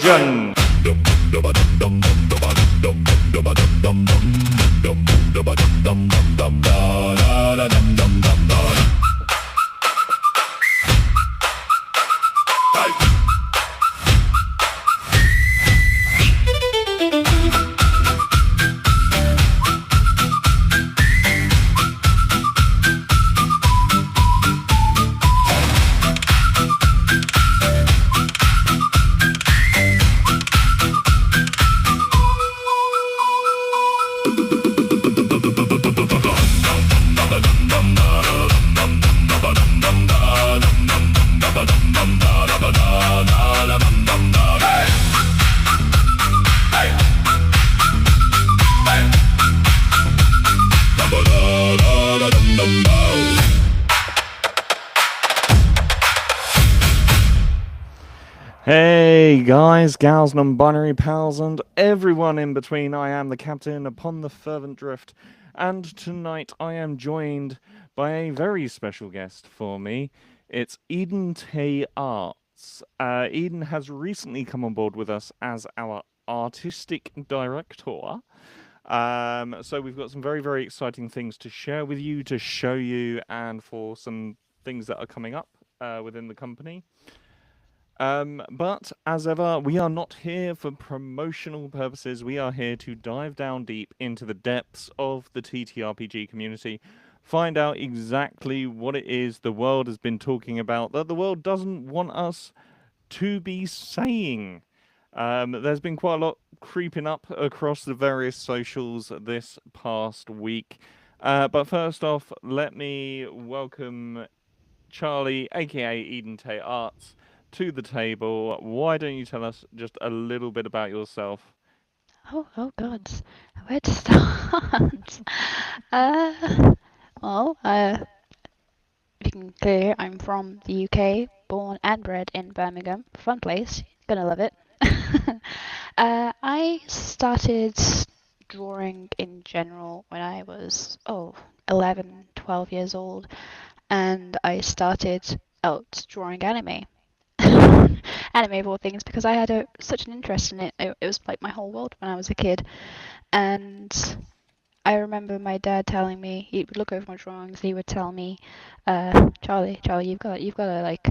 Invasion! Hey guys, gals, non-binary pals, and everyone in between. I am the captain upon the fervent drift, and tonight I am joined by a very special guest for me. It's Eden Tay Arts. Eden has recently come on board with us as our artistic director. So we've got some very, very exciting things to share with you, to show you, and for some things that are coming up within the company. But as ever, we are not here for promotional purposes. We are here to dive down deep into the depths of the TTRPG community, find out exactly what it is the world has been talking about that the world doesn't want us to be saying. There's been quite a lot creeping up across the various socials this past week. But first off, let me welcome Charlie, aka Eden Tay Arts, to the table. Why don't you tell us just a little bit about yourself? Oh God, where to start? Well, if you can clear, I'm from the UK, born and bred in Birmingham. Fun place, gonna love it. I started drawing in general when I was 11, 12 years old, and I started out drawing anime. Anime of all things, because I had such an interest in it. It was like my whole world when I was a kid. And I remember my dad telling me, he would look over my drawings, he would tell me, Charlie, you've got to like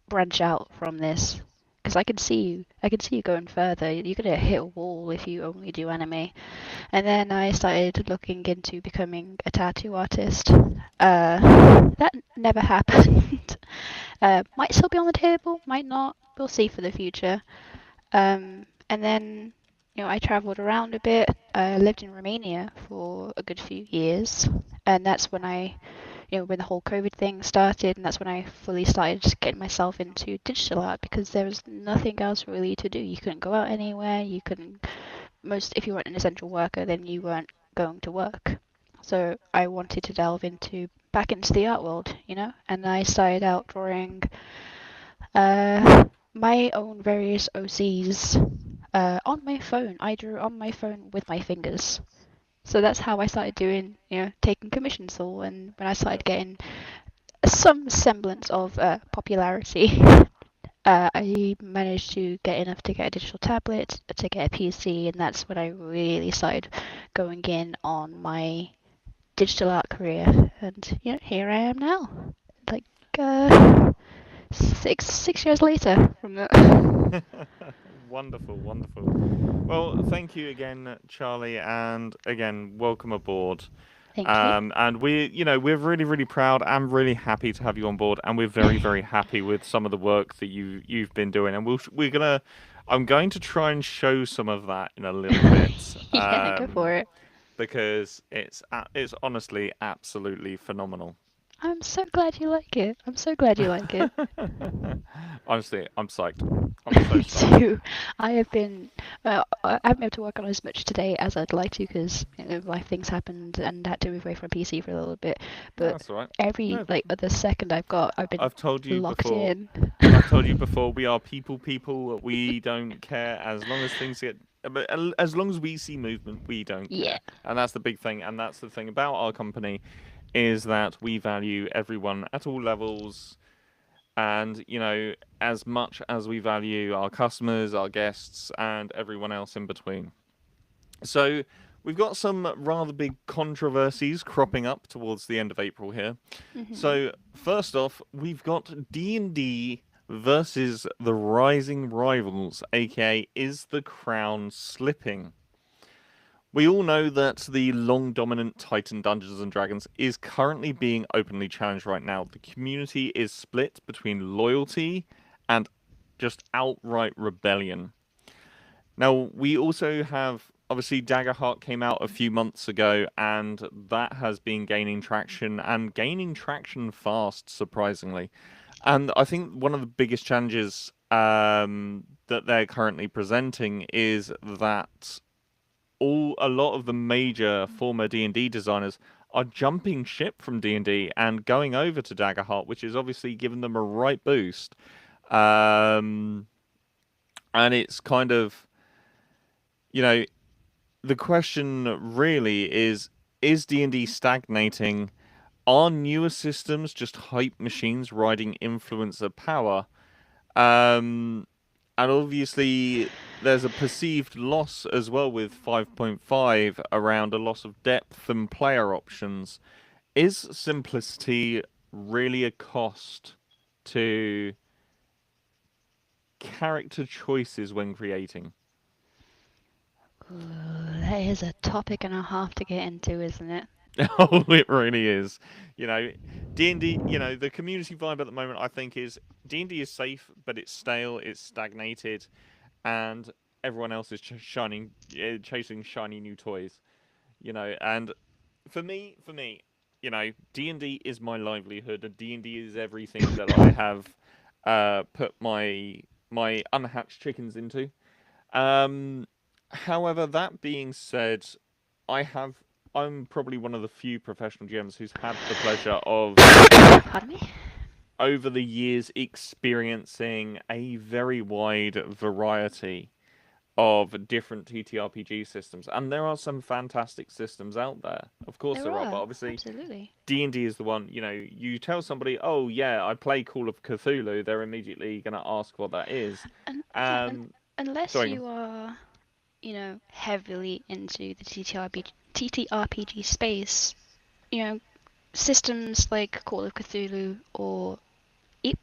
branch out from this, because I can see you going further. You're gonna hit a wall if you only do anime. And then I started looking into becoming a tattoo artist. That never happened. Might still be on the table, might not. We'll see for the future. And then, I traveled around a bit. I lived in Romania for a good few years, and that's when when the whole COVID thing started, and that's when I fully started getting myself into digital art because there was nothing else really to do. You couldn't go out anywhere. You couldn't if you weren't an essential worker, then you weren't going to work. So I wanted to delve back into the art world, and I started out drawing my own various OCs on my phone. I drew on my phone with my fingers. So that's how I started taking commissions all, and when I started getting some semblance of popularity, I managed to get enough to get a digital tablet, to get a PC, and that's when I really started going in on my digital art career. And here I am now, like uh, 6 years later from that. Wonderful, wonderful. Well, thank you again, Charlie, and again, welcome aboard. Thank you. And we're really, really proud and really happy to have you on board, and we're very, very happy with some of the work that you've been doing, and I'm going to try and show some of that in a little bit, Yeah, go for it. because it's honestly absolutely phenomenal. I'm so glad you like it. I'm so glad you like it. Honestly, I'm psyched. I'm so Me psyched. too. I haven't been able to work on as much today as I'd like to because life things happened and I had to move away from PC for a little bit. No, But that's all right. every No, like other second I've been I've told you locked before. in. I've told you before. We are people. We don't care as long as things get. But as long as we see movement, we don't Yeah. care, and that's the big thing. And that's the thing about our company, is that we value everyone at all levels, And, as much as we value our customers, our guests, and everyone else in between. So, we've got some rather big controversies cropping up towards the end of April here. Hmm. So, first off, we've got D&D versus the Rising Rivals, aka Is the Crown Slipping? We all know that the long dominant Titan Dungeons and Dragons is currently being openly challenged right now. The community is split between loyalty and just outright rebellion. Now, we also have obviously Daggerheart came out a few months ago, and that has been gaining traction and gaining traction fast, surprisingly. And I think one of the biggest challenges that they're currently presenting is that a lot of the major former D&D designers are jumping ship from D&D and going over to Daggerheart, which is obviously given them a right boost. Um, and it's kind of, you know, the question really is D&D stagnating? Are newer systems just hype machines riding influencer power? Um, and obviously, there's a perceived loss as well with 5.5 around a loss of depth and player options. Is simplicity really a cost to character choices when creating? Ooh, that is a topic and a half to get into, isn't it? Oh, it really is. You know, D&D, the community vibe at the moment I think is D&D is safe, but it's stale, it's stagnated, and everyone else is chasing shiny new toys. And for me, D&D is my livelihood, and D&D is everything that I have put my unhatched chickens into. Um, However, that being said, I have I'm probably one of the few professional GMs who's had the pleasure of Pardon me? over the years experiencing a very wide variety of different TTRPG systems, and there are some fantastic systems out there. Of course, There there are, but are, obviously absolutely. D&D is the one. You tell somebody, "Oh yeah, I play Call of Cthulhu," they're immediately going to ask what that is. And yeah, and Um, unless sorry. you are, heavily into the TTRPG space, you know, systems like Call of Cthulhu or e-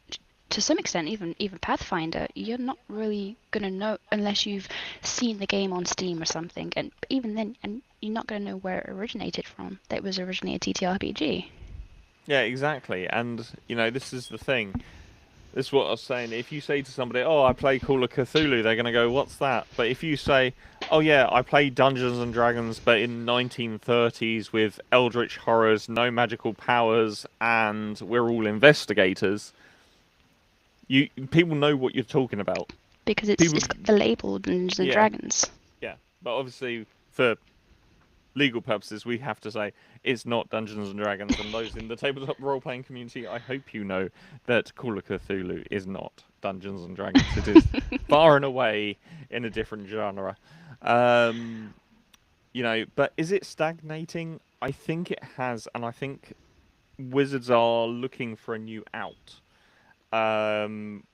to some extent even Pathfinder, you're not really gonna know unless you've seen the game on Steam or something, and even then, and you're not gonna know where it originated from. That was originally a TTRPG. Yeah, exactly. And this is the thing. This is what I was saying. If you say to somebody, "Oh, I play Call of Cthulhu," they're gonna go, "What's that?" But if you say, "Oh yeah, I play Dungeons and Dragons, but in 1930s with eldritch horrors, no magical powers, and we're all investigators," you people know what you're talking about. Because People, it's got the label Dungeons and yeah, Dragons. yeah. But obviously, for legal purposes, we have to say it's not Dungeons and Dragons. And those in the tabletop role playing community, I hope you know that Call of Cthulhu is not Dungeons and Dragons. It is far and away in a different genre. Um, but is it stagnating? I think it has, and I think Wizards are looking for a new out. Um,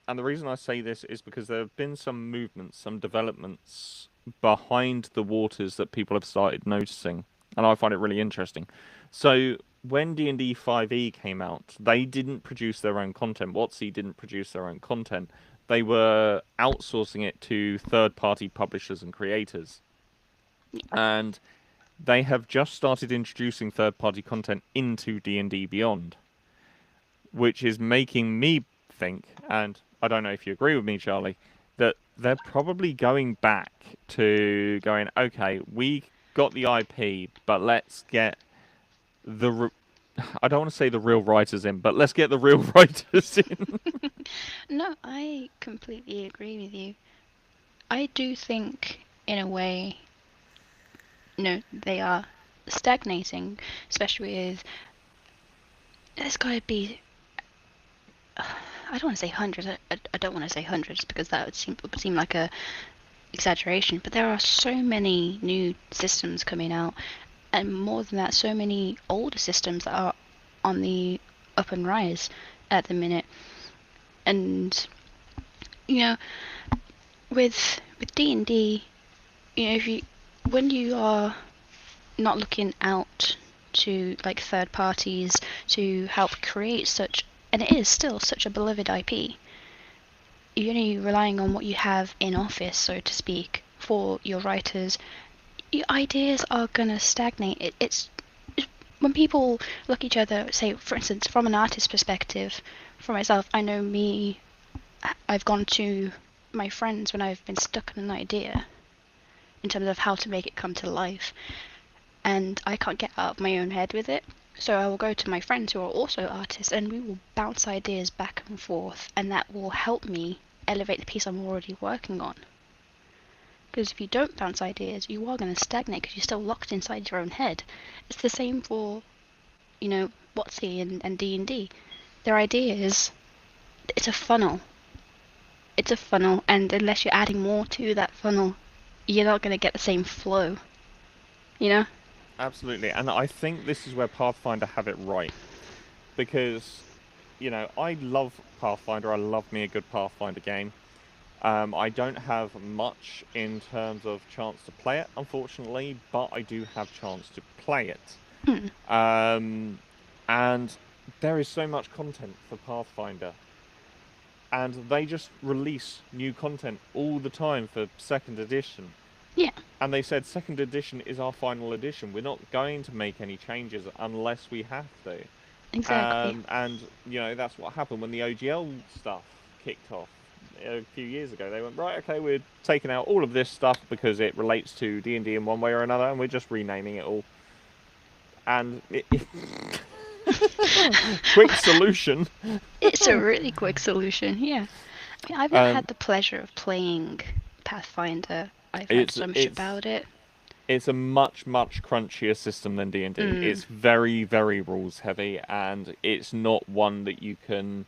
and the reason I say this is because there have been some movements, some developments behind the waters that people have started noticing, and I find it really interesting. So when D&D 5e came out, they didn't produce their own content. WotC didn't produce their own content. They were outsourcing it to third-party publishers and creators. And they have just started introducing third-party content into D&D Beyond, which is making me think, and I don't know if you agree with me, Charlie, that they're probably going back to going, okay, we got the IP, but let's get the. I don't want to say the real writers in, but let's get the real writers in. No, I completely agree with you. I do think, in a way, they are stagnating, especially with. There's got to be. I don't want to say hundreds. I don't want to say hundreds because that would seem like a exaggeration. But there are so many new systems coming out, and more than that, so many older systems that are on the up and rise at the minute. And you know, with D&D, if you when you are not looking out to like third parties to help create such, and it is still such a beloved IP, you're only relying on what you have in office, so to speak, for your writers. Your ideas are gonna stagnate. It's when people look at each other, say, for instance, from an artist's perspective, for myself, I know me, I've gone to my friends when I've been stuck on an idea in terms of how to make it come to life, and I can't get out of my own head with it. So I will go to my friends who are also artists, and we will bounce ideas back and forth, and that will help me elevate the piece I'm already working on. Because if you don't bounce ideas, you are going to stagnate because you're still locked inside your own head. It's the same for, WotC and D&D. Their ideas, it's a funnel. It's a funnel, and unless you're adding more to that funnel, you're not going to get the same flow, you know? Absolutely. And I think this is where Pathfinder have it right. Because, I love Pathfinder. I love me a good Pathfinder game. I don't have much in terms of chance to play it, unfortunately, but I do have chance to play it. Hmm. Um, and there is so much content for Pathfinder, and they just release new content all the time for second edition. Yeah, And they said second edition is our final edition. We're not going to make any changes unless we have to. exactly. And that's what happened when the OGL stuff kicked off a few years ago. They went, right, okay, we're taking out all of this stuff because it relates to D&D in one way or another, and we're just renaming it all. And quick solution. It's a really quick solution, yeah. I mean, I've never Um, had the pleasure of playing Pathfinder. I've heard it's so much it's about it. it's a much crunchier system than D&D. Mm, It's very rules heavy, and it's not one that you can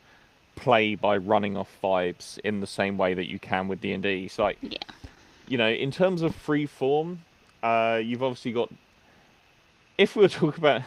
play by running off vibes in the same way that you can with D&D. It's like, yeah, in terms of free form, you've obviously got. If we were talking about,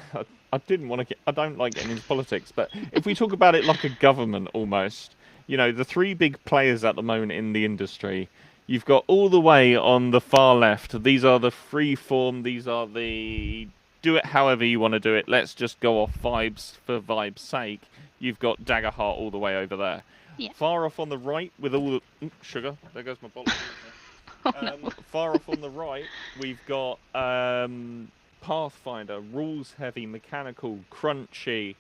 I didn't want to get, I don't like getting into politics, but if we talk about it like a government almost, the three big players at the moment in the industry, you've got all the way on the far left. These are the free form. These are the do it however you want to do it. Let's just go off vibes for vibes' sake. You've got Daggerheart all the way over there. yeah. Far off on the right with all the sugar. There goes my bottle. Oh no. Far off on the right, we've got Pathfinder, rules heavy, mechanical, crunchy,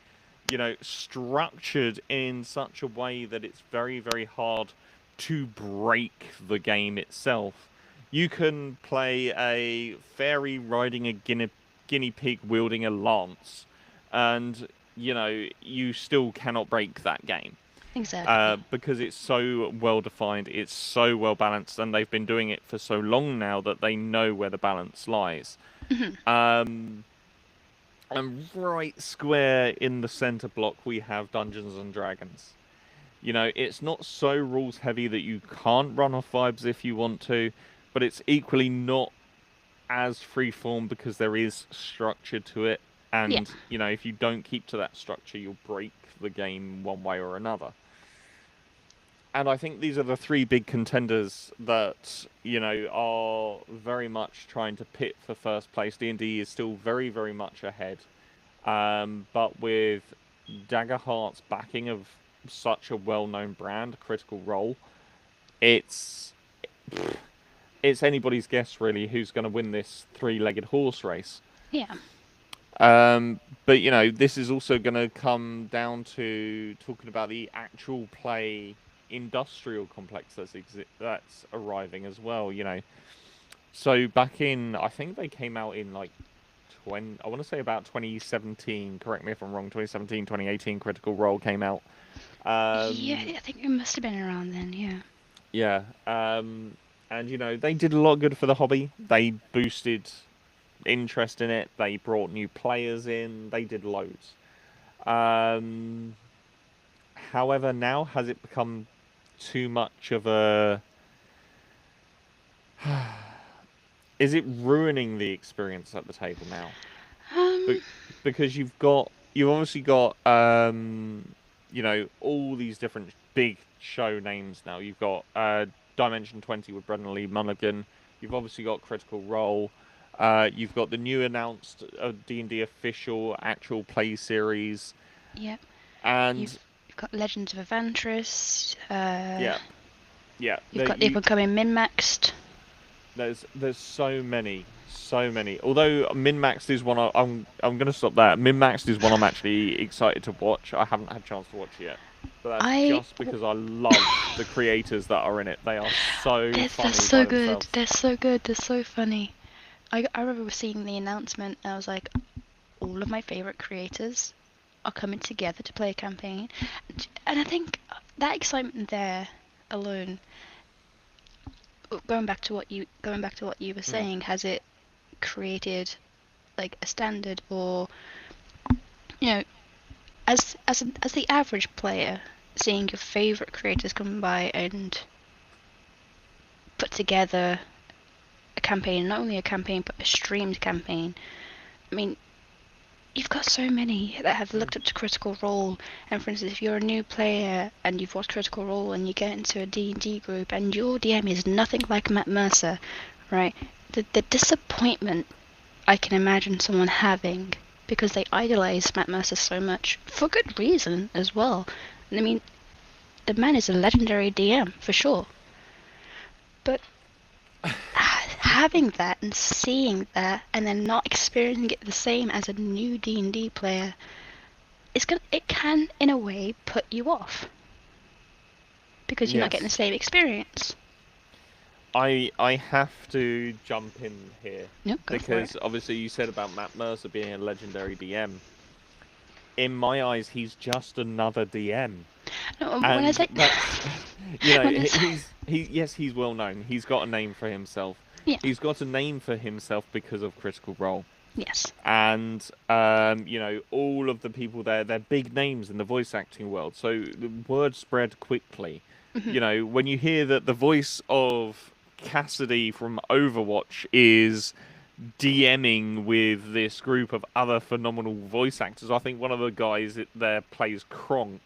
structured in such a way that it's very hard to break the game itself. You can play a fairy riding a guinea pig wielding a lance, and you still cannot break that game Exactly. because it's so well defined, it's so well balanced, and they've been doing it for so long now that they know where the balance lies. Mhm. Um, and right square in the center block, we have Dungeons and Dragons. It's not so rules heavy that you can't run off vibes if you want to, but it's equally not as freeform because there is structure to it. Yeah, And, if you don't keep to that structure, you'll break the game one way or another. And I think these are the three big contenders that are very much trying to pit for first place. D&D is still very much ahead, but with Daggerheart's backing of such a well-known brand, Critical Role, it's it's anybody's guess really who's going to win this three-legged horse race. yeah, But this is also going to come down to talking about the actual play industrial complex that's arriving as well. So back in, I think they came out in like 20. I want to say about 2017. Correct me if I'm wrong. 2017, 2018. Critical Role came out. yeah. Um, I think it must have been around then. Yeah. yeah. And they did a lot of good for the hobby. They boosted interest in it. They brought new players in. They did loads. Um, However, now has it become too much of a? Is it ruining the experience at the table now? Um. Be- because you've obviously got all these different big show names now. You've got Dimension 20 with Brendan Lee Mulligan. You've obviously got Critical Role. You've got the new announced D&D official actual play series. Yep. And You've got Legends of Evantris. yeah, yeah, You've got the up and coming min-maxed. there's so many, so many. Although min-maxed is one I'm going to stop there. Min-maxed is one I'm actually excited to watch. I haven't had a chance to watch it yet. But that's just because I love the creators that are in it. They are so funny they're so by good. themselves. They're so good. They're so funny. I remember seeing the announcement and I was like, all of my favourite creators are coming together to play a campaign. And I think that excitement there alone, going back to what you were saying, has it created like a standard, or you know, as the average player, seeing your favorite creators come by and put together a campaign, not only a campaign but a streamed campaign. I mean, you've got so many that have looked up to Critical Role, and for instance, if you're a new player and you've watched Critical Role and you get into a D&D group and your DM is nothing like Matt Mercer, right? The disappointment I can imagine someone having, because they idolize Matt Mercer so much, for good reason as well. I mean, the man is a legendary DM, for sure. But having that and seeing that and then not experiencing it the same as a new D&D player, it can, in a way, put you off. Because you're not getting the same experience. I have to jump in here. No, go because for it. obviously you said about Matt Mercer being a legendary DM. In my eyes, he's just another DM. No, when I And say that's, you know, when I say, yes, he's well known. He's got a name for himself. yeah, He's got a name for himself because of Critical Role. yes, And you know, all of the people there, they're big names in the voice acting world. So the word spread quickly. You know, when you hear that the voice of Cassidy from Overwatch is DMing with this group of other phenomenal voice actors. I think one of the guys there plays Kronk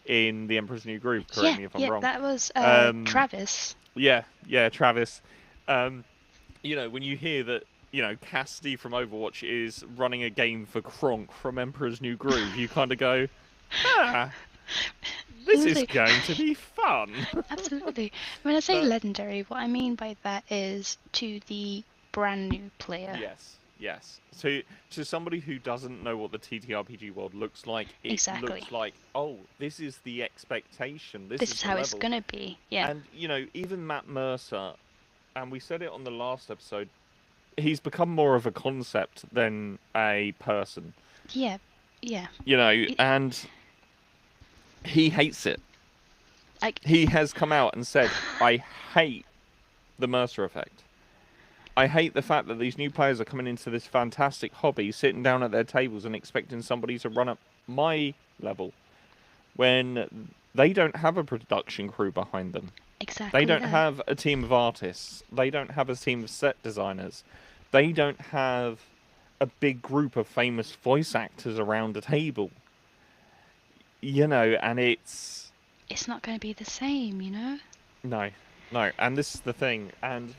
in The Emperor's New Groove. Correct me if I'm wrong. that was Travis. Yeah, Travis. Um, you know, when you hear that, you know, Cassidy from Overwatch is running a game for Kronk from Emperor's New Groove, you kind of go, ah, this is going to be fun. Absolutely. When I say But legendary, what I mean by that is to the brand new player. yes. To somebody who doesn't know what the TTRPG world looks like, it Exactly. looks like, oh, this is the expectation. This This is is the how it's level. gonna be. Yeah. And you know, even Matt Mercer, and we said it on the last episode, he's become more of a concept than a person. Yeah. Yeah. You know, and he hates it. I. He has come out and said, I hate the Mercer effect. I hate the fact that these new players are coming into this fantastic hobby, sitting down at their tables and expecting somebody to run up my level when they don't have a production crew behind them. Exactly They don't that. have a team of artists. They don't have a team of set designers. They don't have a big group of famous voice actors around a table. You know, and it's not going to be the same, you know? no, no, and this is the thing, and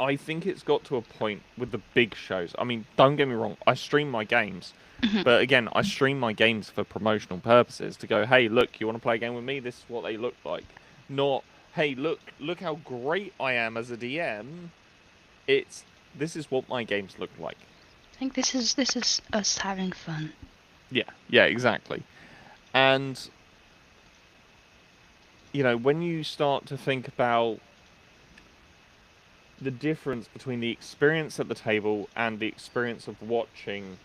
I think it's got to a point with the big shows. I mean, don't get me wrong, I stream my games. But again, I stream my games for promotional purposes to go, hey, look, you want to play a game with me? This is what they look like. Not, hey, look how great I am as a DM. It's this is what my games look like. I think this is us having fun. Yeah, exactly. And you know, when you start to think about the difference between the experience at the table and the experience of watching,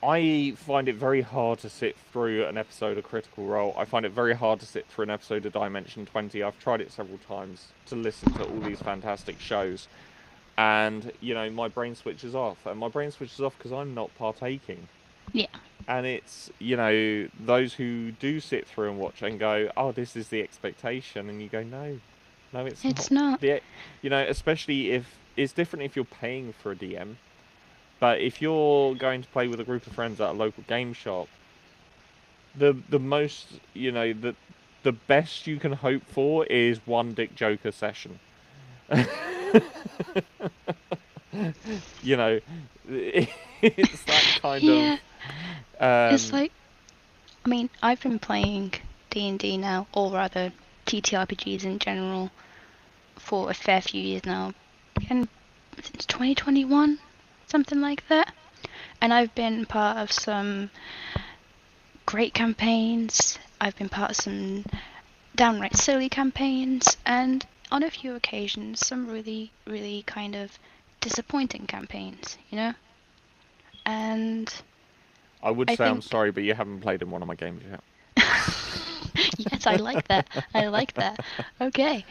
I find it very hard to sit through an episode of Critical Role. I find it very hard to sit through an episode of Dimension 20. I've tried it several times to listen to all these fantastic shows. And, you know, my brain switches off. And my brain switches off because I'm not partaking. Yeah. And it's, you know, those who do sit through and watch and go, oh, this is the expectation. And you go, no, it's not. It's not. You know, especially if it's different if you're paying for a DM. But if you're going to play with a group of friends at a local game shop, the most, the best you can hope for is one Dick Joker session. you know, it's that kind of Yeah, it's um, like, I mean, I've been playing D&D now, or rather TTRPGs in general, for a fair few years now, and since 2021, something like that. And I've been part of some great campaigns. I've been part of some downright silly campaigns, and on a few occasions, some really, really kind of disappointing campaigns, you know? And I would I say I'm think, sorry, but you haven't played in one of my games yet. yes, I like that. I like that. Okay.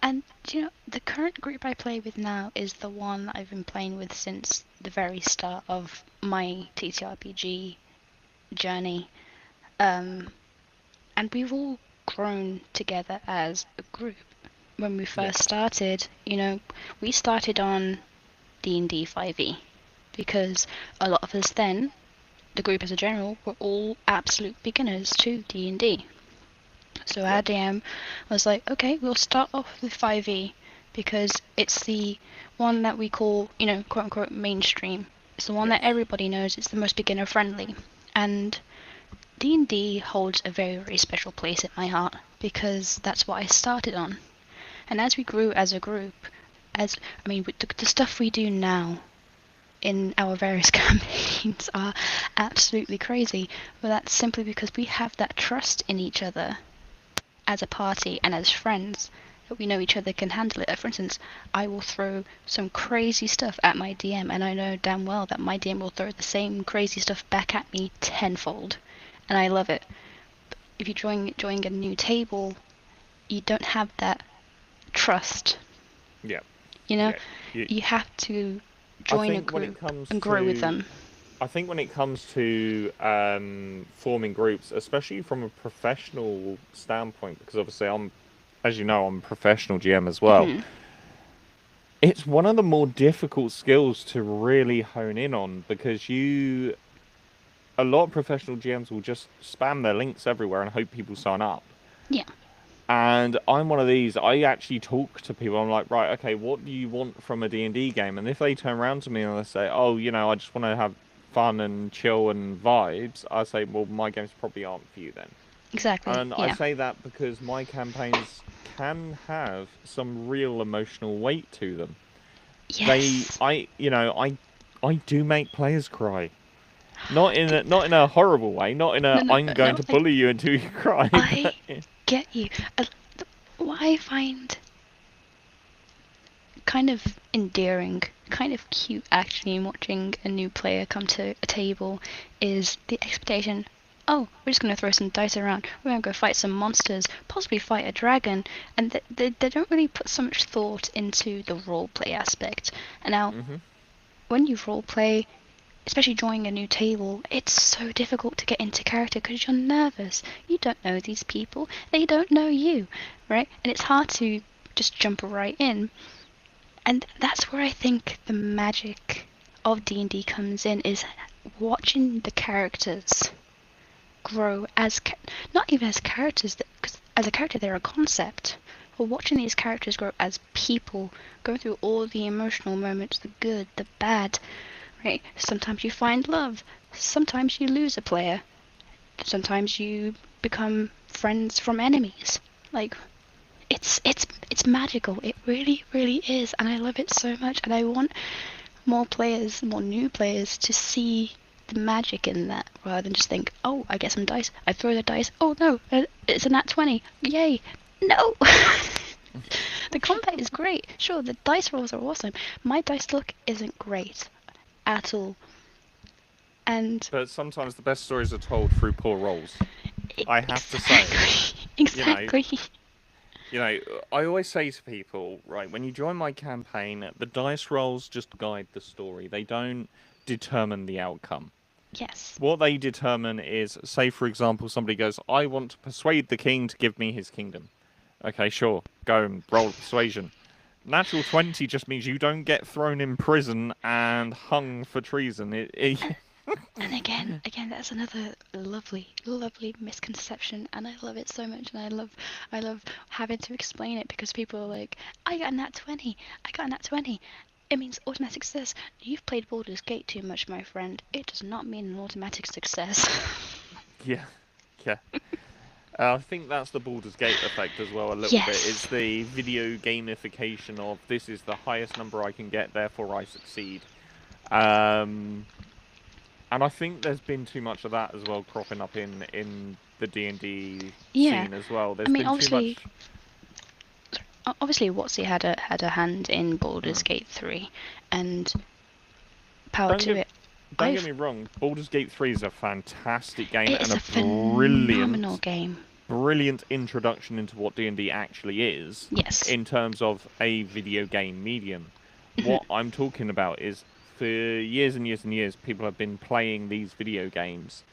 And, you know, the current group I play with now is the one that I've been playing with since the very start of my TTRPG journey. Um, and we've all grown together as a group. When we Yeah. first started, you know, we started on D&D 5e because a lot of us then, the group as a general, were all absolute beginners to D&D. So our Yep. DM was like, okay, we'll start off with 5e because it's the one that we call, you know, quote unquote mainstream. It's the one that Yes. everybody knows. It's the most beginner friendly. And D&D holds a very, very special place in my heart because that's what I started on. And as we grew as a group, as I mean, the stuff we do now in our various campaigns are absolutely crazy, but that's simply because we have that trust in each other as a party and as friends that we know each other can handle it. For instance, I will throw some crazy stuff at my DM, and I know damn well that my DM will throw the same crazy stuff back at me tenfold, and I love it. If you join a new table, you don't have that trust. Yeah. You know, Yeah. You, you have to I join a think when it group comes and grow with to them. I think when it comes to forming groups, especially from a professional standpoint, because obviously as you know, I'm a professional GM as well. Hmm. It's one of the more difficult skills to really hone in on because a lot of professional GMs will just spam their links everywhere and hope people sign up. Yeah. And I'm one of these. I actually talk to people. I'm like, right, okay, what do you want from a D&D game? And if they turn around to me and they say, oh, I just want to have fun and chill and vibes, I say, well, my games probably aren't for you then. Exactly. And I Yeah. say that because my campaigns can have some real emotional weight to them. They, Yes. I, you know, I do make players cry. Not in a horrible way, not in No, a no, I'm going no. to bully you until you cry, I but get you. Uh, what I find kind of endearing, kind of cute actually, in watching a new player come to a table is the expectation. Oh, we're just going to throw some dice around. We're going to go fight some monsters, possibly fight a dragon. And they don't really put so much thought into the role play aspect. And now, hmm when you role play, especially joining a new table, it's so difficult to get into character because you're nervous. You don't know these people, they don't know you, right? And it's hard to just jump right in. And that's where I think the magic of D&D comes in, is watching the characters grow as not even as characters, because as a character they're a concept, but watching these characters grow as people, go through all the emotional moments, the good, the bad, right? Sometimes you find love, sometimes you lose a player, sometimes you become friends from enemies. Like, it's magical. It really, really is, and I love it so much. And I want more players, more new players, to see the magic in that rather than just think, oh, I get some dice, I throw the dice. Oh no, it's a nat 20. Yay! No. The combat is great. Sure, the dice rolls are awesome. My dice luck isn't great at all, and but sometimes the best stories are told through poor roles. I have to say, exactly, you know, exactly. you know, I always say to people, right, when you join my campaign, the dice rolls just guide the story. They don't determine the outcome. Yes. What they determine is, say, for example, somebody goes, I want to persuade the king to give me his kingdom. Okay, sure, go and roll persuasion. Natural 20 just means you don't get thrown in prison and hung for treason. And again, that's another lovely misconception, and I love it so much. And I love having to explain it because people are like, "I got a nat 20. I got a nat 20. It means automatic success. You've played Baldur's Gate too much, my friend. It does not mean an automatic success." Yeah, yeah. I think that's the Baldur's Gate effect as well, a little bit. It's Yes. the video gamification of this is the highest number I can get, therefore I succeed. Um, and I think there's been too much of that as well cropping up in the D&D Yeah. scene as well. I There's mean, been too much. obviously, WotC had a hand in Baldur's Mm. Gate 3, and power Don't to get it. don't get I've me wrong. Baldur's Gate 3 is a fantastic game It and is a a phenomenal brilliant game. brilliant introduction into what D&D actually is Yes. in terms of a video game medium. What I'm talking about is for years and years and years, people have been playing these video games,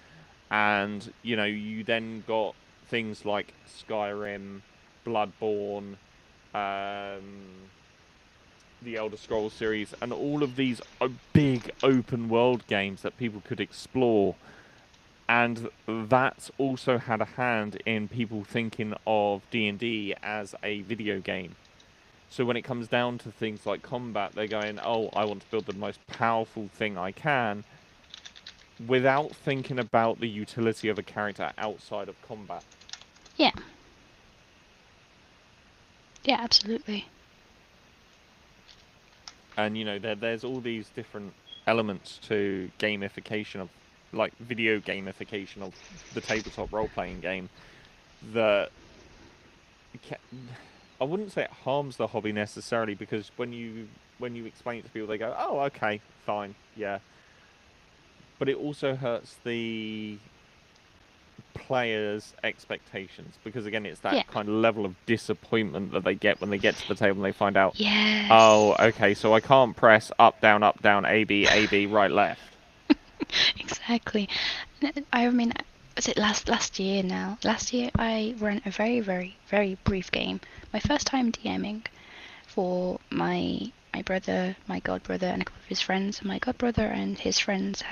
and you then got things like Skyrim, Bloodborne, um, the Elder Scrolls series, and all of these big open world games that people could explore. And that's also had a hand in people thinking of D&D as a video game. So when it comes down to things like combat, they're going, "Oh, I want to build the most powerful thing I can," without thinking about the utility of a character outside of combat. Yeah. Yeah, absolutely. And there's all these different elements to gamification of, like, video gamification of the tabletop role-playing game that I wouldn't say it harms the hobby necessarily, because when you explain it to people, they go, "Oh, okay, fine, yeah." But it also hurts the players' expectations, because again, it's Yeah. that kind of level of disappointment that they get when they get to the table and they find out, "Oh, Yes. okay, so I can't press up, down, A, B, right, left." Exactly. I mean, was it last year now? Last year I ran a very brief game. My first time DMing for my brother, my god brother, and a couple of his friends. My god brother and his friends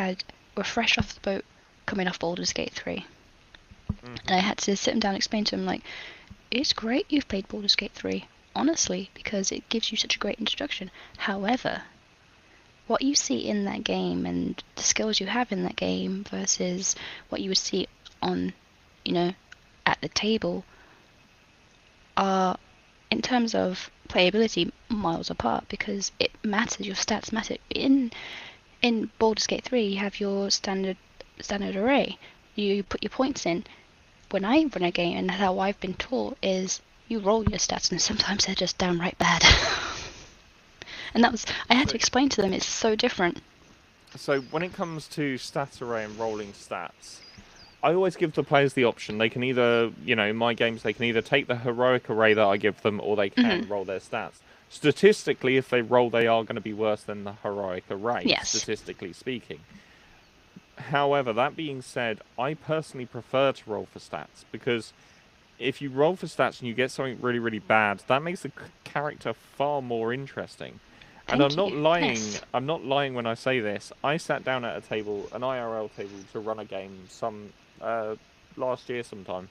were fresh off the boat, coming off Baldur's Gate 3, Hmm. and I had to sit them down and explain to them like, it's great you've played Baldur's Gate 3, honestly, because it gives you such a great introduction. However, what you see in that game and the skills you have in that game versus what you would see on, you know, at the table are, in terms of playability, miles apart because it matters. Your stats matter. In Baldur's Gate 3, you have your standard array. You put your points in. When I run a game, and how I've been taught is you roll your stats, and sometimes they're just downright bad. And I had to So, explain to them it's so different. so when it comes to stat array and rolling stats, I always give the players the option. They can either, in my games, they can either take the heroic array that I give them, or they Hmm. can roll their stats. Statistically, if they roll, they are going to be worse than the heroic array, Yes. statistically speaking. However, that being said, I personally prefer to roll for stats, because if you roll for stats and you get something really, really bad, that makes the character far more interesting. And I'm Thank not you. lying. Yes. I'm not lying when I say this. I sat down at a table, an IRL table, to run a game last year sometime,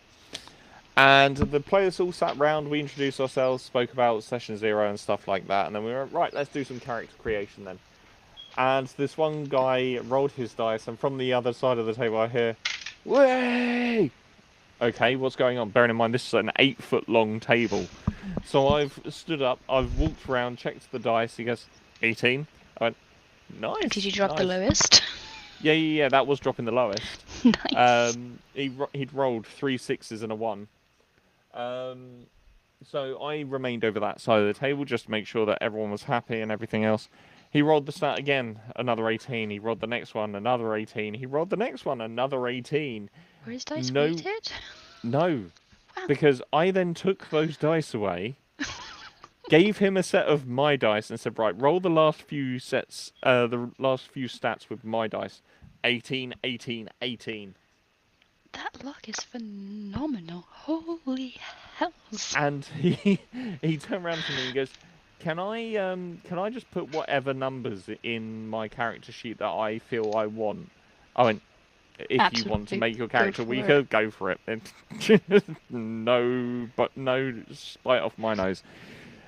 and the players all sat round. We introduced ourselves, spoke about session zero and stuff like that, and then we were right. Let's do some character creation then. And this one guy rolled his dice, and from the other side of the table, I hear, "Way!" Okay, what's going on? Bearing in mind this is an 8 foot long table. So I've stood up, I've walked around, checked the dice. He goes, 18. I went, Did nice, you drop the nice. lowest? Yeah, yeah, yeah, that was dropping the lowest. Nice. He'd rolled 3 6s and a 1. Um, so I remained over that side of the table just to make sure that everyone was happy and everything else. He rolled the stat again, another 18. He rolled the next one, another 18. He rolled the next one, another 18. Were his dice No, weighted? no, Wow. because I then took those dice away, gave him a set of my dice, and said, "Right, roll the last few sets, the last few stats with my dice. 18, 18, 18." That luck is phenomenal. Holy hells. And he turned around to me and goes, can I just put whatever numbers in my character sheet that I feel I want?" I went, if you want to Absolutely. make your Go character for it. weaker, go for it. No, but no spite off my nose.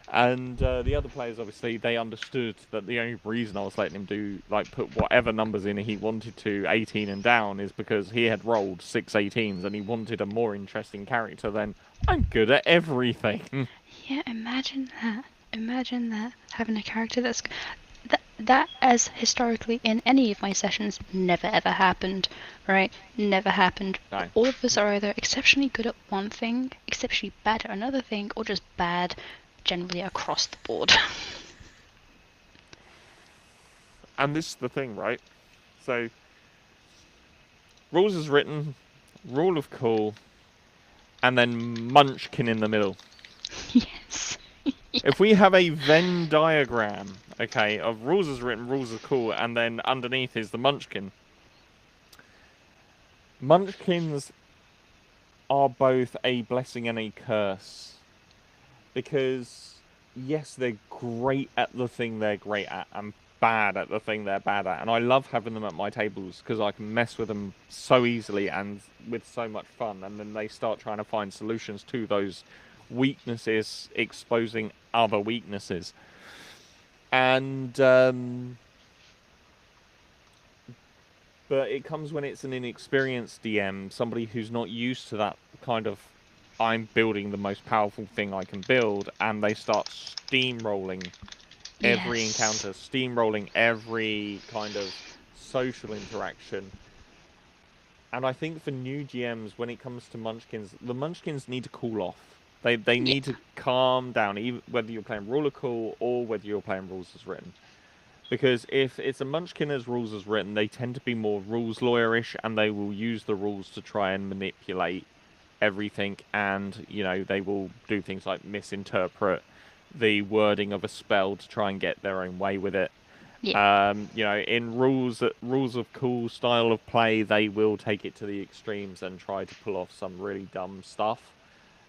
And the other players, obviously, they understood that the only reason I was letting him do, like, put whatever numbers in he wanted to, 18 and down, is because he had rolled 6 18s and he wanted a more interesting character than, I'm good at everything. Yeah, imagine that. Imagine that. Having a character that's that as historically in any of my sessions never ever happened, right? Never happened. No. All of us are either exceptionally good at one thing, exceptionally bad at another thing, or just bad generally across the board. And this is the thing, right? So, rules is written, rule of cool, and then Munchkin in the middle. Yes. If we have a Venn diagram, okay, of rules is written, rules are cool, and then underneath is the Munchkin. Munchkins are both a blessing and a curse. Because, yes, they're great at the thing they're great at, and bad at the thing they're bad at. And I love having them at my tables because I can mess with them so easily and with so much fun. And then they start trying to find solutions to those weaknesses, exposing other weaknesses. And but it comes when it's an inexperienced DM, somebody who's not used to that kind of, I'm building the most powerful thing I can build, and they start steamrolling every Yes. encounter, steamrolling every kind of social interaction. And I think for new GMs, when it comes to Munchkins, the Munchkins need to cool off. They Yeah. need to calm down, even whether you're playing Rule of Cool or whether you're playing Rules as Written. Because if it's a Munchkin as rules as written, they tend to be more rules lawyerish, and they will use the rules to try and manipulate everything. And they will do things like misinterpret the wording of a spell to try and get their own way with it. Yeah. In rules of cool style of play, they will take it to the extremes and try to pull off some really dumb stuff.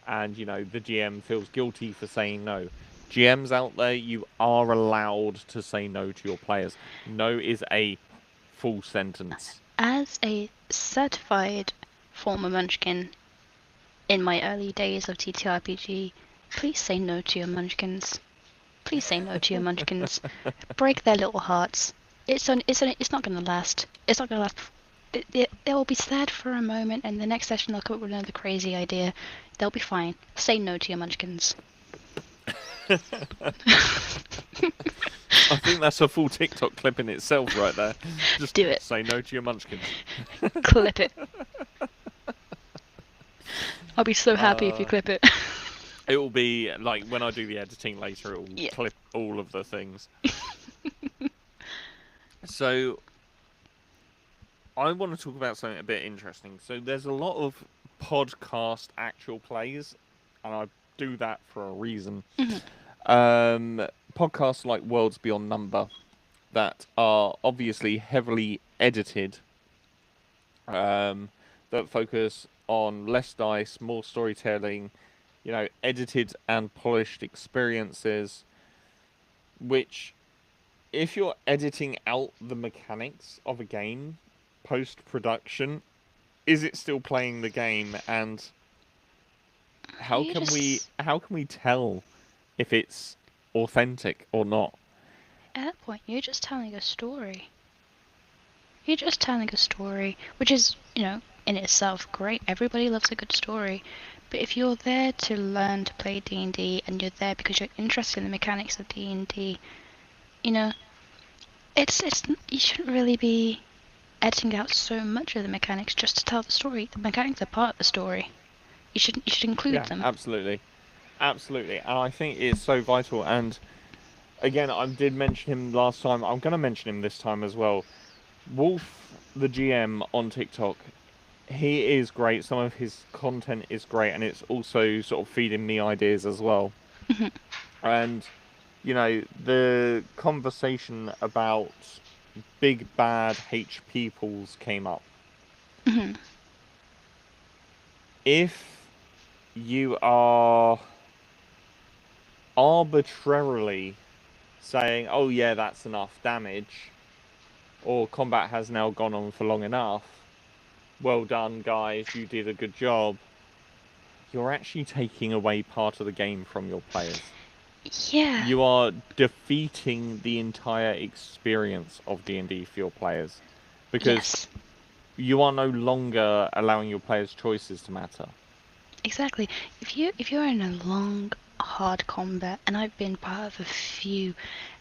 And the GM feels guilty for saying no. GMs out there, you are allowed to say no to your players. No is a full sentence. As a certified former munchkin in my early days of TTRPG, please say no to your munchkins. Please say no to your munchkins. Break their little hearts. It's not gonna last. It's not gonna last. They will be sad for a moment, and the next session they'll come up with another crazy idea. They'll be fine. Say no to your munchkins. I think that's a full TikTok clip in itself right there. Just Do it. say no to your munchkins. Clip it. I'll be so happy if you Uh, clip it. it will be like when I do the editing later, it will Yeah. clip all of the things. So I want to talk about something a bit interesting. So there's a lot of podcast actual plays, and I do that for a reason. Mhm. Podcasts like Worlds Beyond Number that are obviously heavily edited, that focus on less dice, more storytelling, edited and polished experiences, which, if you're editing out the mechanics of a game post production, is it still playing the game? And how You can we just how can we tell if it's authentic or not? at that point you're just telling a story. You're just telling a story, which is, in itself great. Everybody loves a good story. But if you're there to learn to play D&D and you're there because you're interested in the mechanics of D&D, you know, it's you shouldn't really be editing out so much of the mechanics just to tell the story. The mechanics are part of the story. You should include Yeah, them. absolutely. Absolutely. And I think it's so vital. And again, I did mention him last time. I'm going to mention him this time as well. Wolf, the GM on TikTok, he is great. Some of his content is great, and it's also sort of feeding me ideas as well. Mhm. And, the conversation about big bad HP pools came up. Mhm. If you are arbitrarily saying, oh, yeah, that's enough damage, or combat has now gone on for long enough, well done, guys, you did a good job, you're actually taking away part of the game from your players. Yeah. You are defeating the entire experience of D&D for your players because Yes. you are no longer allowing your players' choices to matter. Exactly. If you're in a long, hard combat, and I've been part of a few,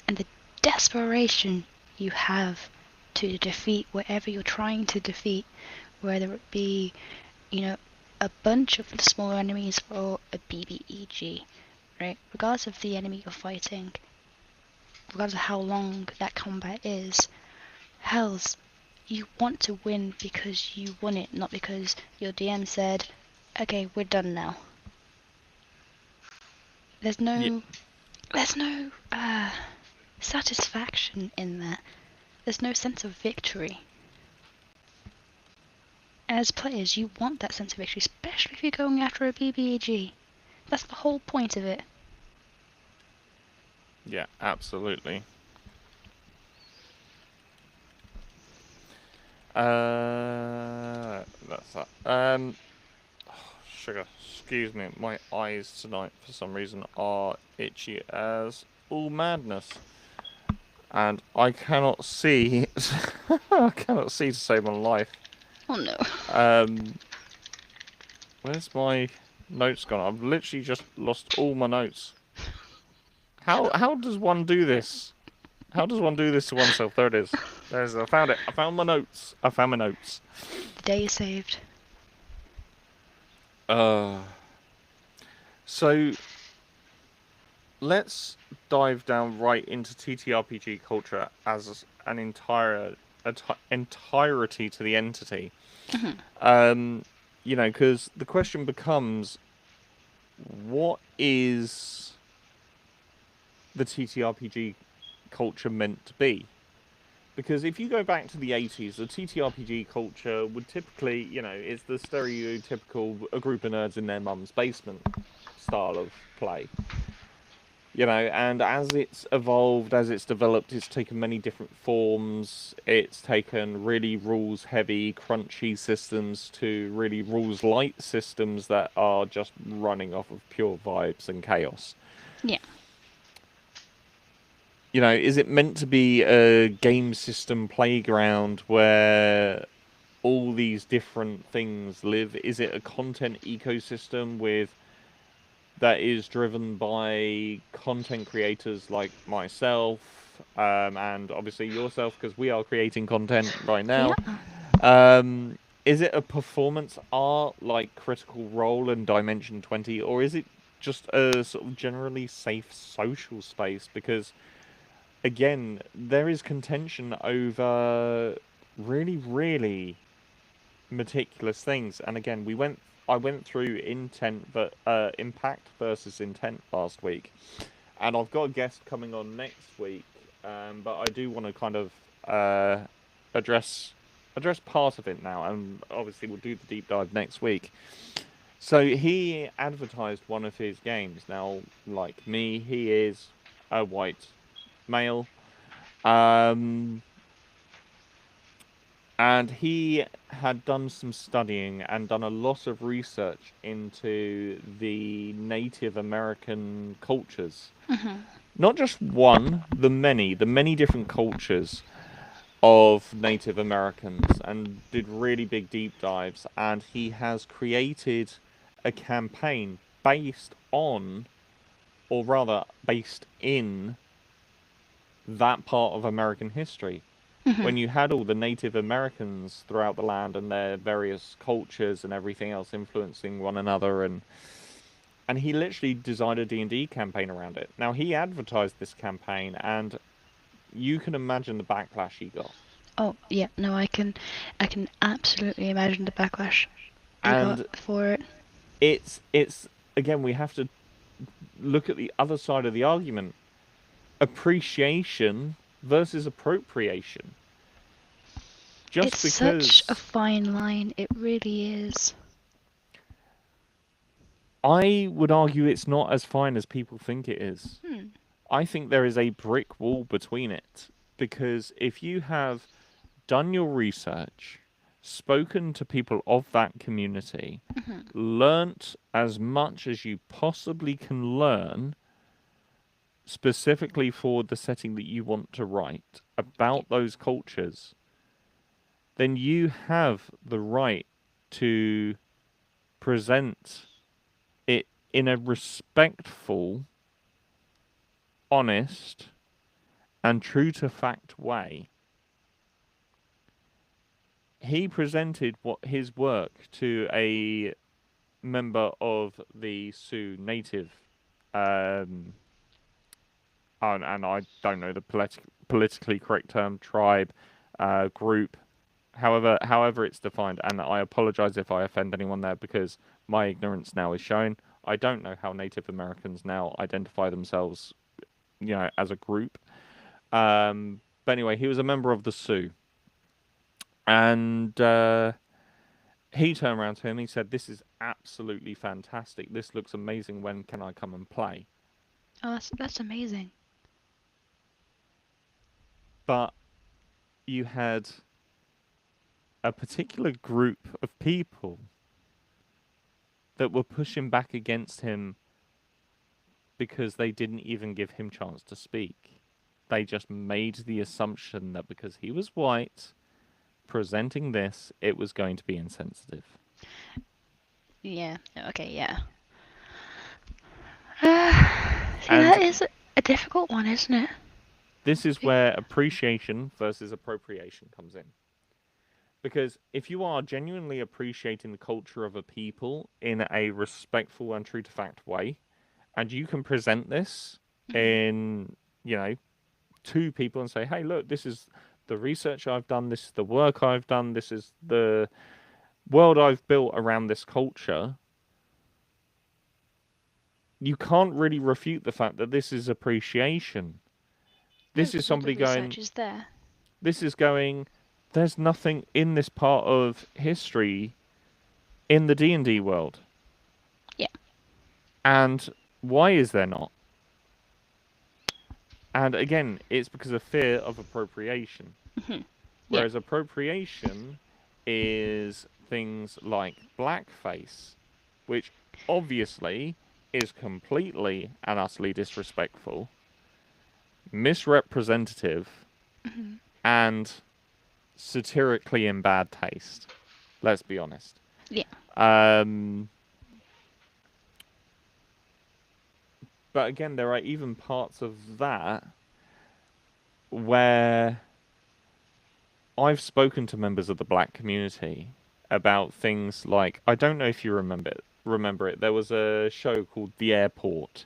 and the desperation you have to defeat whatever you're trying to defeat, whether it be, you know, a bunch of smaller enemies or a BBEG, right? Regardless of the enemy you're fighting, regardless of how long that combat is, hells, you want to win because you won it, not because your DM said, okay, we're done now. There's Yeah, no there's no satisfaction in that. There's no sense of victory. As players, you want that sense of victory, especially if you're going after a BBAG. That's the whole point of it. yeah, absolutely. That's that. Sugar, excuse me, my eyes tonight for some reason are itchy as all madness. And I cannot see, I cannot see to save my life. Oh no. Um, where's my notes gone? I've literally just lost all my notes. How does one do this? How does one do this to oneself? There it is. There's. I found it. I found my notes. I found my notes. The day is saved. Uh. So let's dive down right into TTRPG culture as an entirety to the entity. Mhm. Um, because the question becomes, what is the TTRPG culture meant to be? Because if you go back to the 80s, the TTRPG culture would typically, it's the stereotypical a group of nerds in their mum's basement style of play. And as it's evolved, as it's developed, it's taken many different forms. It's taken really rules heavy, crunchy systems to really rules light systems that are just running off of pure vibes and chaos. Yeah. Is it meant to be a game system playground where all these different things live? Is it a content ecosystem that is driven by content creators like myself, and obviously yourself, because we are creating content right We now? are. Is it a performance art like Critical Role and Dimension 20, or is it just a sort of generally safe social space? Because again, there is contention over really, really meticulous things. And again, I went through impact versus intent last week, and I've got a guest coming on next week. But I do want to kind of address part of it now, and obviously we'll do the deep dive next week. So he advertised one of his games. Now, like me, he is a white male. Um, and he had done some studying and done a lot of research into the Native American cultures. Mhm. Not just one, the many different cultures of Native Americans, and did really big deep dives. And he has created a campaign based on, or rather, based in that part of American history. Mhm. When you had all the Native Americans throughout the land and their various cultures and everything else influencing one another, and he literally designed a D&D campaign around it. Now he advertised this campaign, and you can imagine the backlash he got. Oh yeah. No, I can absolutely imagine the backlash he got And for it. it's again, we have to look at the other side of the argument. Appreciation versus appropriation. Just It's such a because fine line. It really is. I would argue it's not as fine as people think it is. Hmm. I think there is a brick wall between it, because if you have done your research, spoken to people of that community, Hmm. learnt as much as you possibly can learn specifically for the setting that you want to write Yeah. about those cultures, then you have the right to present it in a respectful, honest, and true to fact way. He presented what his work to a member of the Sioux Native, um, and I don't know the politically correct term, tribe, group, however it's defined. And I apologize if I offend anyone there because my ignorance now is shown. I don't know how Native Americans now identify themselves, as a group. But anyway, he was a member of the Sioux, and he turned around to him. He said, "This is absolutely fantastic. This looks amazing. When can I come and play?" Oh, that's amazing. But you had a particular group of people that were pushing back against him because they didn't even give him chance to speak. They just made the assumption that because he was white, presenting this, it was going to be insensitive. Yeah. Okay. Yeah. See, that And is a difficult one, isn't it? this is where appreciation versus appropriation comes in. Because if you are genuinely appreciating the culture of a people in a respectful and true to fact way, and you can present this Hmm. in, you know, to people and say, hey, look, this is the research I've done, this is the work I've done, this is the world I've built around this culture, you can't really refute the fact that this is appreciation. No, This is because all the somebody research going, is there. this is going, there's nothing in this part of history in the D&D world. Yeah. And why is there not? And again, it's because of fear of appropriation. Hmm. Yeah. Whereas appropriation is things like blackface, which obviously is completely and utterly disrespectful, misrepresentative, Hmm. and satirically in bad taste. Let's be honest. Yeah. Um, but again, there are even parts of that where I've spoken to members of the black community about things like I don't know if you remember it. There was a show called The Airport,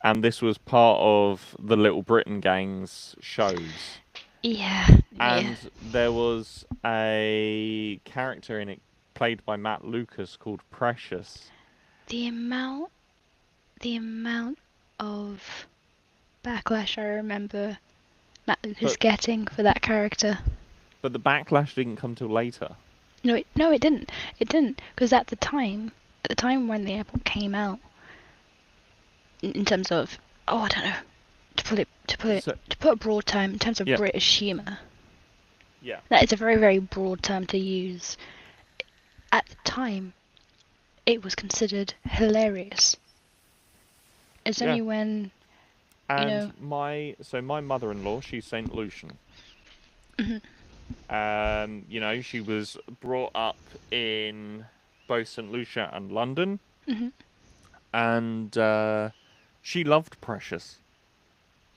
and this was part of the Little Britain gang's shows. Yeah. Yeah. And there was a character in it played by Matt Lucas called Precious. The amount, the amount of backlash I remember Matt Lucas But getting for that character. but the backlash didn't come till later. No, it didn't. It didn't, because at the time when the airport came out, in terms of, oh, I don't know, So to put a broad term in terms of yeah, British humour. yeah, That is a very, very broad term to use. At the time, it was considered hilarious. It's yeah. only when, you know, And my mother-in-law, she's Saint Lucian. mhm, She was brought up in both St. Lucia and London, mhm, and she loved Precious.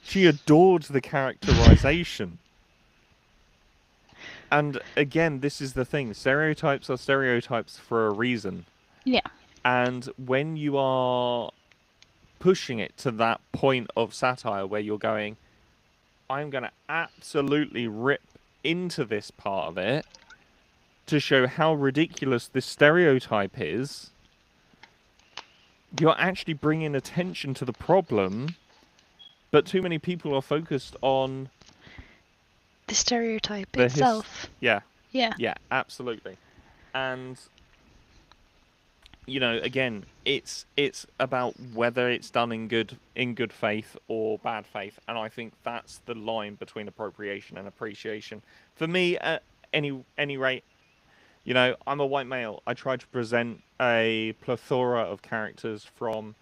She adored the characterization. And again, this is the thing: stereotypes are stereotypes for a reason. yeah, And when you are pushing it to that point of satire where you're going, I'm going to absolutely rip into this part of it to show how ridiculous this stereotype is, you're actually bringing attention to the problem, but too many people are focused on the stereotype the his. itself. Yeah, Yeah, yeah, absolutely. And again, it's about whether it's done in good faith or bad faith, and I think that's the line between appropriation and appreciation. For me, any rate, I'm a white male. I try to present a plethora of characters from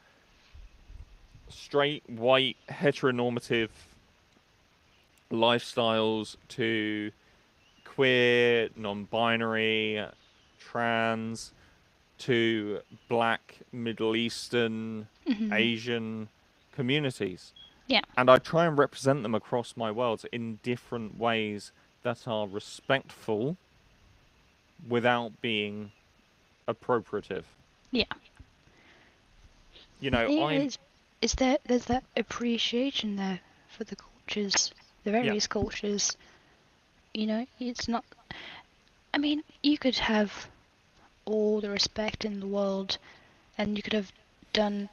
straight white heteronormative lifestyles to queer, non-binary, trans, to black, Middle Eastern, Hmm. Asian communities. Yeah. And I try and represent them across my worlds in different ways that are respectful without being appropriative. Yeah. You The know, thing I is that there's that appreciation there for the cultures, the yeah, various cultures. It's not. I mean, you could have all the respect in the world, and you could have done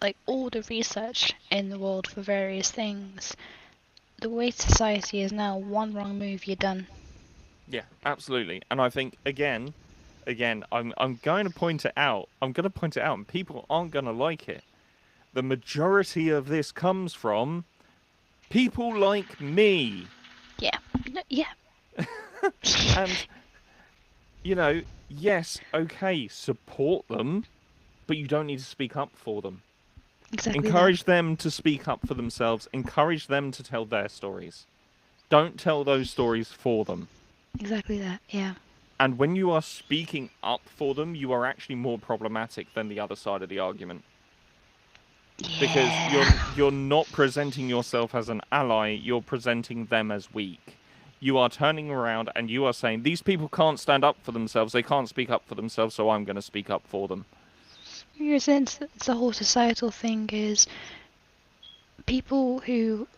like all the research in the world for various things. The way society is now, one wrong move, you're done. yeah, absolutely. And I think again, I'm going to point it out. I'm going to point it out, and people aren't going to like it. The majority of this comes from people like me. Yeah. No, yeah. And, yes, okay, support them, but you don't need to speak up for them. Exactly that. Encourage them to speak up for themselves, encourage them to tell their stories. Don't tell those stories for them. Exactly that. Yeah. And when you are speaking up for them, you are actually more problematic than the other side of the argument. Because Yeah. you're not presenting yourself as an ally, you're presenting them as weak. You are turning around and you are saying these people can't stand up for themselves, they can't speak up for themselves, so I'm going to speak up for them. In a sense, it's a whole societal thing. Is people who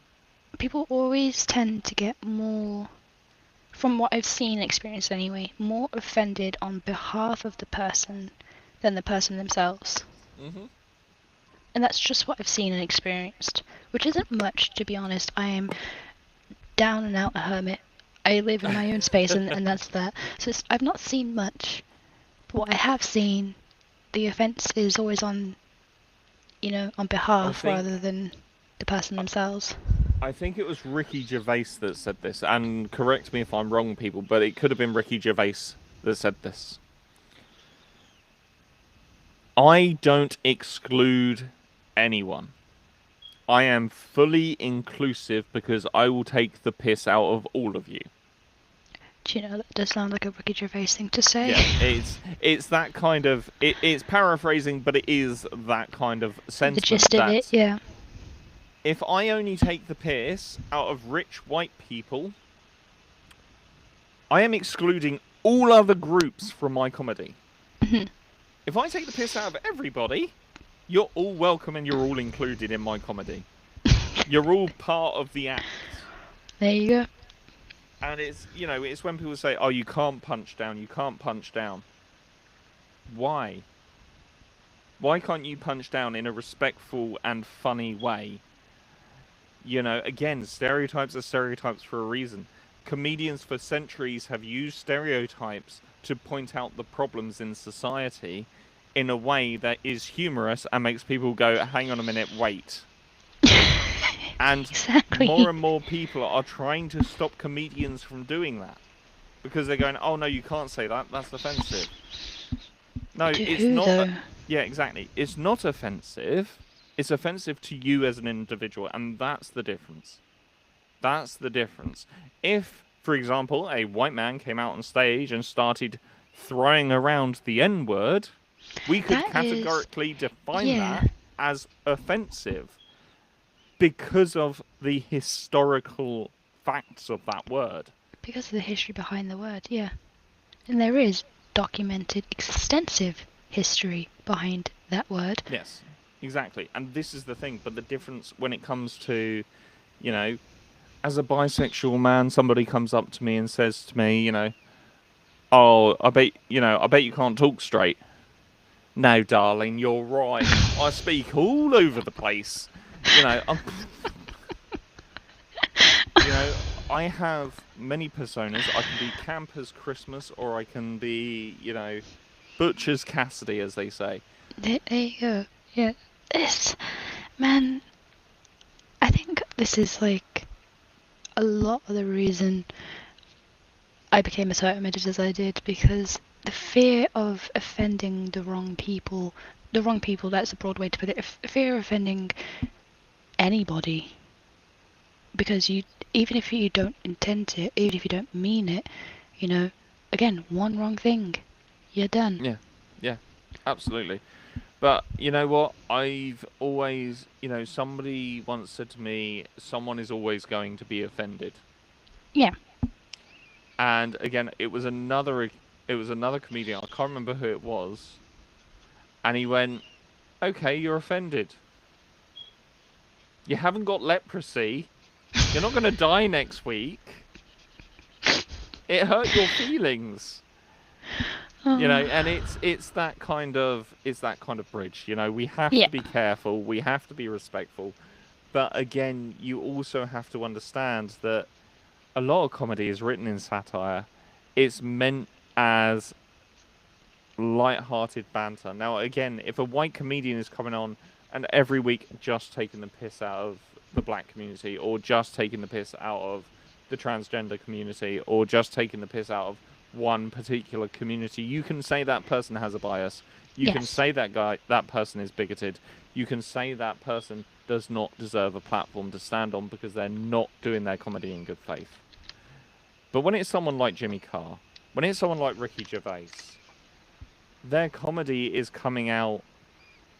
people always tend to get more, from what I've seen and experienced anyway, more offended on behalf of the person than the person themselves. Mm-hmm. And that's just what I've seen and experienced, which isn't much, to be honest. I am down and out a hermit. I live in my own space, and that's that. So I've not seen much, but what I have seen, the offence is always on, on I behalf rather think than the person themselves. I think it was Ricky Gervais that said this, and correct me if I'm wrong, people, but it could have been Ricky Gervais that said this. I don't exclude anyone. I am fully inclusive because I will take the piss out of all of you. Do you know, that does sound like a Ricky Gervais thing to say. Yeah, it's that kind of it's paraphrasing, but it is that kind of The gist sentiment of it, that yeah. if I only take the piss out of rich white people, I am excluding all other groups from my comedy. If I take the piss out of everybody, you're all welcome and you're all included in my comedy. You're all part of the act. There you go. And it's when people say, "Oh, you can't punch down. You can't punch down." Why? Why can't you punch down in a respectful and funny way? Again, stereotypes are stereotypes for a reason. Comedians for centuries have used stereotypes to point out the problems in society in a way that is humorous and makes people go, hang on a minute, wait. And more Exactly. and more people are trying to stop comedians from doing that because they're going, oh no, you can't say that, that's offensive. No, To it's who, not. though? Yeah, exactly. It's not offensive. It's offensive to you as an individual, and that's the difference. That's the difference. If, for example, a white man came out on stage and started throwing around the N word, we could That is, categorically define yeah, that as offensive because of the historical facts of that word. because of the history behind the word, yeah. And there is documented, extensive history behind that word. Yes, exactly. And this is the thing, but the difference when it comes to, you know, as a bisexual man, somebody comes up to me and says to me, "Oh, I bet you can't talk straight." No, darling, you're right. I speak all over the place. You know, I'm, you know, I have many personas. I can be Campers Christmas, or I can be, Butcher's Cassidy, as they say. There you go. Yeah. This, man, I think this is like a lot of the reason I became as self-admitted as I did because the fear of offending the wrong people, that's a broad way to put it, fear of offending anybody, because you, even if you don't intend to, even if you don't mean it, you know, again, one wrong thing, you're done. Yeah, yeah, absolutely. But you know what? I've always, somebody once said to me, someone is always going to be offended. Yeah. And again, it was another comedian. I can't remember who it was, and he went, "Okay, you're offended. You haven't got leprosy. You're not going to die next week. It hurt your feelings." Oh, And it's that kind of bridge. We have yeah. to be careful. We have to be respectful. But again, you also have to understand that a lot of comedy is written in satire. It's meant as light-hearted banter. Now, again, if a white comedian is coming on and every week just taking the piss out of the black community, or just taking the piss out of the transgender community, or just taking the piss out of one particular community, you can say that person has a bias. You can Yes. say that person is bigoted. You can say that person does not deserve a platform to stand on because they're not doing their comedy in good faith. But when it's someone like Jimmy Carr, when it's someone like Ricky Gervais, their comedy is coming out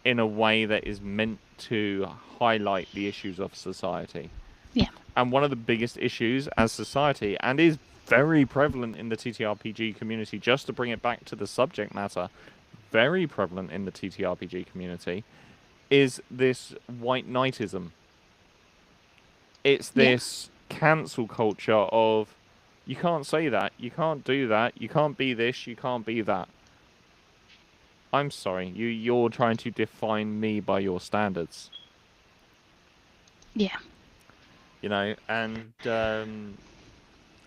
in a way that is meant to highlight the issues of society. Yeah. And one of the biggest issues as society, and is very prevalent in the TTRPG community, just to bring it back to the subject matter, very prevalent in the TTRPG community, is this white knightism. It's Yeah. this cancel culture of you can't say that, you can't do that, you can't be this, you can't be that. I'm sorry, you're trying to define me by your standards, Yeah. and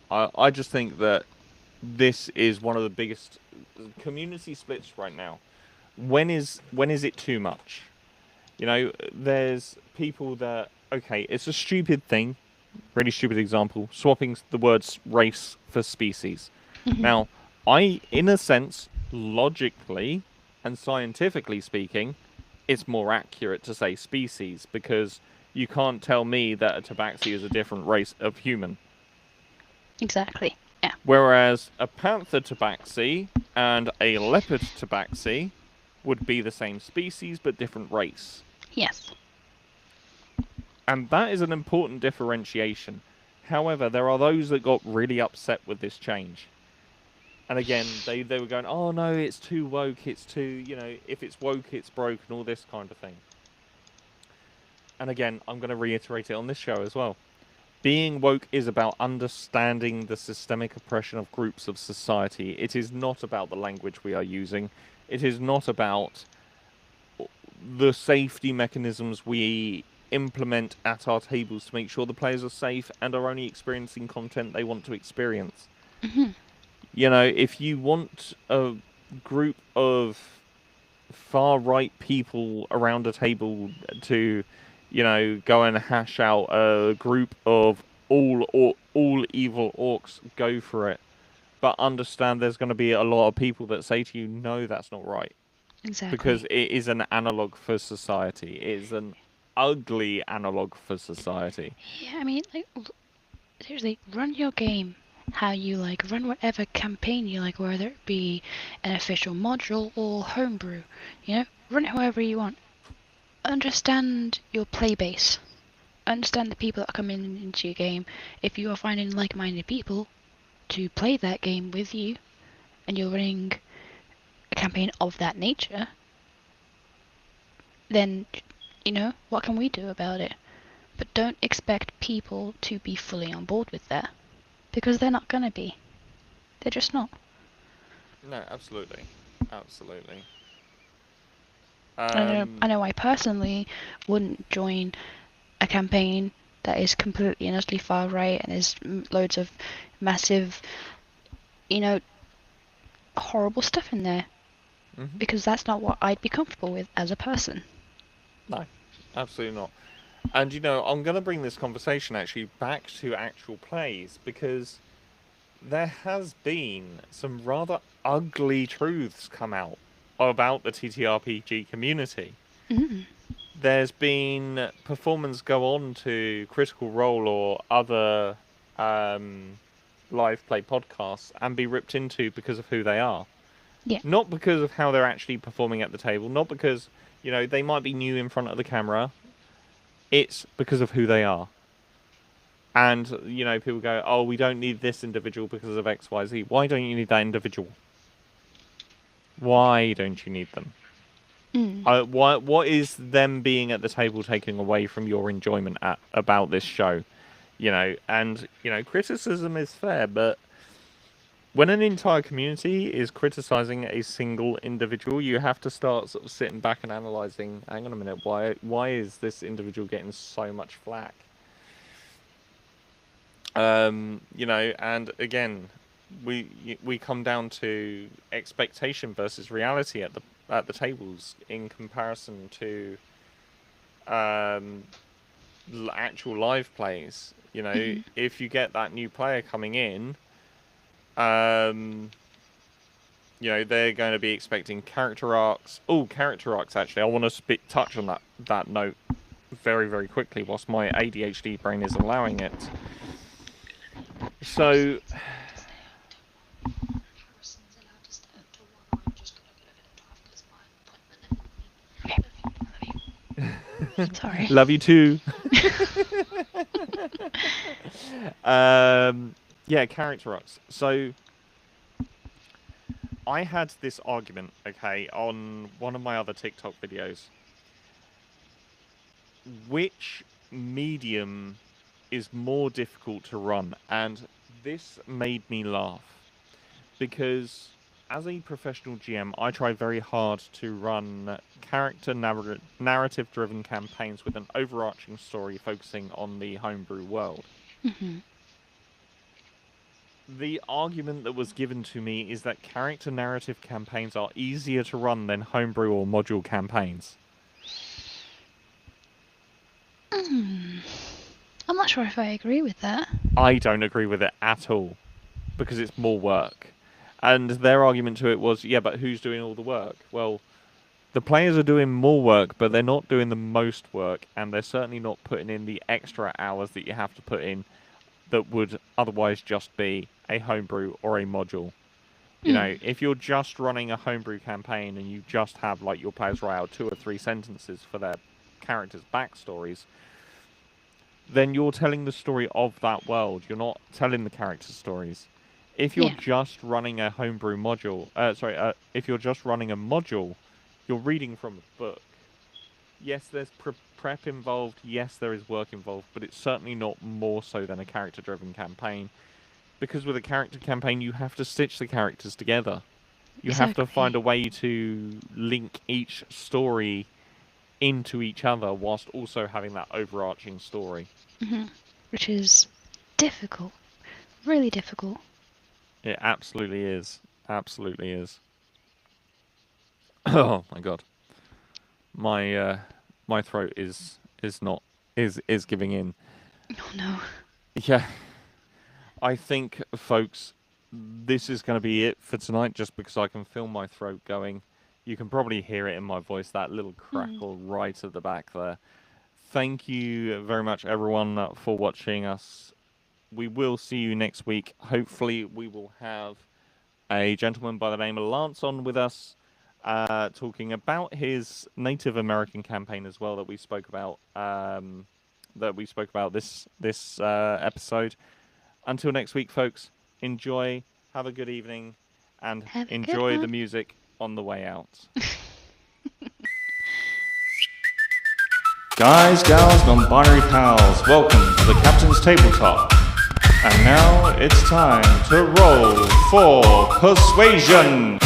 I just think that this is one of the biggest community splits right now. When is it too much? There's people that, okay, it's a stupid thing, really stupid example, swapping the words race for species. Mhm. Now, in a sense, logically and scientifically speaking, it's more accurate to say species because you can't tell me that a tabaxi is a different race of human. Exactly. Yeah. Whereas a panther tabaxi and a leopard tabaxi would be the same species but different race. Yes. And that is an important differentiation. However, there are those that got really upset with this change. And again, they were going, oh no, it's too woke, it's too, if it's woke, it's broke, and all this kind of thing. And again, I'm going to reiterate it on this show as well. Being woke is about understanding the systemic oppression of groups of society. It is not about the language we are using. It is not about the safety mechanisms we implement at our tables to make sure the players are safe and are only experiencing content they want to experience. Mhm. If you want a group of far right people around a table to, go and hash out a group of all evil orcs, go for it. But understand there's going to be a lot of people that say to you, no, that's not right. Because Exactly. it is an analog for society. It is an ugly analog for society. Yeah, I mean, like, seriously, run your game how you like. Run whatever campaign you like, whether it be an official module or homebrew. Run it however you want. Understand your play base. Understand the people that are coming into your game. If you are finding like-minded people to play that game with you, and you're running a campaign of that nature, then what can we do about it? But don't expect people to be fully on board with that because they're not gonna be. They're just not. No, absolutely. Absolutely. I know I personally wouldn't join a campaign that is completely and utterly far right and there's loads of massive, you know, horrible stuff in there hmm because that's not what I'd be comfortable with as a person. No, absolutely not. And I'm going to bring this conversation actually back to actual plays because there has been some rather ugly truths come out about the TTRPG community. Mm. There's been performers go on to Critical Role or other um, live play podcasts and be ripped into because of who they are. Yeah. Not because of how they're actually performing at the table, not because, they might be new in front of the camera. It's because of who they are. And, people go, oh, we don't need this individual because of XYZ. Why don't you need that individual? Why don't you need them? Mm. What is them being at the table taking away from your enjoyment about this show? Criticism is fair, but when an entire community is criticizing a single individual, you have to start sort of sitting back and analyzing, hang on a minute, why is this individual getting so much flack? And again, we come down to expectation versus reality at the tables in comparison to actual live plays. Mm. If you get that new player coming in, they're going to be expecting character arcs. Oh, character arcs! Actually, I want to touch on that note very, very quickly, whilst my ADHD brain is allowing it. So. Sorry. Love you too. Yeah, character arcs. So I had this argument, okay, on one of my other TikTok videos. Which medium is more difficult to run? And this made me laugh because as a professional GM, I try very hard to run character narrative-driven campaigns with an overarching story focusing on the homebrew world. Mm-hmm. The argument that was given to me is that character narrative campaigns are easier to run than homebrew or module campaigns. I'm not sure if I agree with that. I don't agree with it at all because it's more work. And their argument to it was, yeah, but who's doing all the work? Well, the players are doing more work, but they're not doing the most work, and they're certainly not putting in the extra hours that you have to put in that would otherwise just be a homebrew or a module. If you're just running a homebrew campaign and you just have like your players write out 2 or 3 sentences for their characters' backstories, then you're telling the story of that world. You're not telling the character stories. If you're just running a homebrew module, if you're just running a module, you're reading from a book. Yes, there's prep involved. Yes, there is work involved, but it's certainly not more so than a character-driven campaign. Because with a character campaign, you have to stitch the characters together. You have to find a way to link each story into each other whilst also having that overarching story. Mm-hmm. Which is difficult. Really difficult. It absolutely is. Absolutely is. Oh my god. My throat is giving in. Oh no. Yeah. I think, folks, this is going to be it for tonight, just because I can feel my throat going. You can probably hear it in my voice, that little crackle right at the back there. Thank you very much, everyone, for watching us. We will see you next week. Hopefully, we will have a gentleman by the name of Lance on with us, talking about his Native American campaign as well that we spoke about. This episode. Until next week, folks, enjoy, have a good evening, and enjoy the music on the way out. Guys, gals, non-binary pals, welcome to the Captain's Tabletop. And now it's time to roll for persuasion.